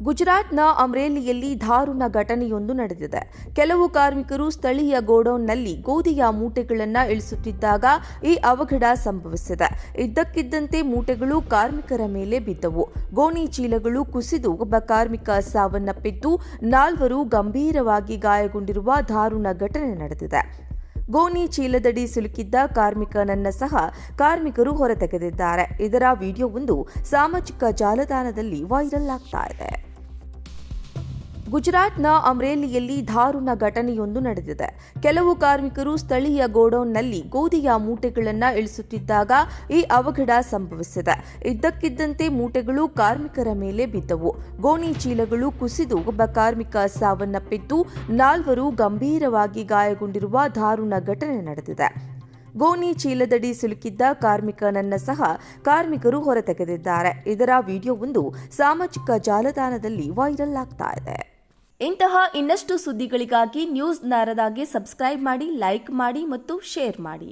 ಗುಜರಾತ್ನ ಅಮ್ರೇಲಿಯಲ್ಲಿ ದಾರುಣ ಘಟನೆಯೊಂದು ನಡೆದಿದೆ. ಕೆಲವು ಕಾರ್ಮಿಕರು ಸ್ಥಳೀಯ ಗೋಡೌನ್ನಲ್ಲಿ ಗೋಧಿಯ ಮೂಟೆಗಳನ್ನು ಇಳಿಸುತ್ತಿದ್ದಾಗ ಈ ಅವಘಡ ಸಂಭವಿಸಿದೆ. ಇದ್ದಕ್ಕಿದ್ದಂತೆ ಮೂಟೆಗಳು ಕಾರ್ಮಿಕರ ಮೇಲೆ ಬಿದ್ದವು. ಗೋಣಿ ಚೀಲಗಳು ಕುಸಿದು ಒಬ್ಬ ಕಾರ್ಮಿಕ ಸಾವನ್ನಪ್ಪಿದ್ದು, 4 ಗಂಭೀರವಾಗಿ ಗಾಯಗೊಂಡಿರುವ ದಾರುಣ ಘಟನೆ ನಡೆದಿದೆ. ಗೋಣಿ ಚೀಲದಡಿ ಸಿಲುಕಿದ್ದ ಕಾರ್ಮಿಕನನ್ನ ಸಹ ಕಾರ್ಮಿಕರು ಹೊರತೆಗೆದಿದ್ದಾರೆ. ಇದರ ವಿಡಿಯೋವೊಂದು ಸಾಮಾಜಿಕ ಜಾಲತಾಣದಲ್ಲಿ ವೈರಲ್ ಆಗ್ತಾ ಇದೆ. ಗುಜರಾತ್ನ ಅಮ್ರೇಲಿಯಲ್ಲಿ ದಾರುಣ ಘಟನೆಯೊಂದು ನಡೆದಿದೆ. ಕೆಲವು ಕಾರ್ಮಿಕರು ಸ್ಥಳೀಯ ಗೋಡೌನ್ನಲ್ಲಿ ಗೋಧಿಯ ಮೂಟೆಗಳನ್ನು ಇಳಿಸುತ್ತಿದ್ದಾಗ ಈ ಅವಘಡ ಸಂಭವಿಸಿದೆ. ಇದ್ದಕ್ಕಿದ್ದಂತೆ ಮೂಟೆಗಳು ಕಾರ್ಮಿಕರ ಮೇಲೆ ಬಿದ್ದವು. ಗೋಣಿ ಚೀಲಗಳು ಕುಸಿದು ಒಬ್ಬ ಕಾರ್ಮಿಕ ಸಾವನ್ನಪ್ಪಿದ್ದು, 4 ಗಂಭೀರವಾಗಿ ಗಾಯಗೊಂಡಿರುವ ದಾರುಣ ಘಟನೆ ನಡೆದಿದೆ. ಗೋಣಿ ಚೀಲದಡಿ ಸಿಲುಕಿದ್ದ ಕಾರ್ಮಿಕನನ್ನ ಸಹ ಕಾರ್ಮಿಕರು ಹೊರತೆಗೆದಿದ್ದಾರೆ. ಇದರ ವಿಡಿಯೋವೊಂದು ಸಾಮಾಜಿಕ ಜಾಲತಾಣದಲ್ಲಿ ವೈರಲ್ ಆಗ್ತಾ ಇದೆ. ಇಂತಹ ಇನ್ನಷ್ಟು ಸುದ್ದಿಗಳಿಗಾಗಿ ನ್ಯೂಸ್ ನಾರದಾಗೆ ಸಬ್ಸ್ಕ್ರೈಬ್ ಮಾಡಿ, ಲೈಕ್ ಮಾಡಿ ಮತ್ತು ಶೇರ್ ಮಾಡಿ.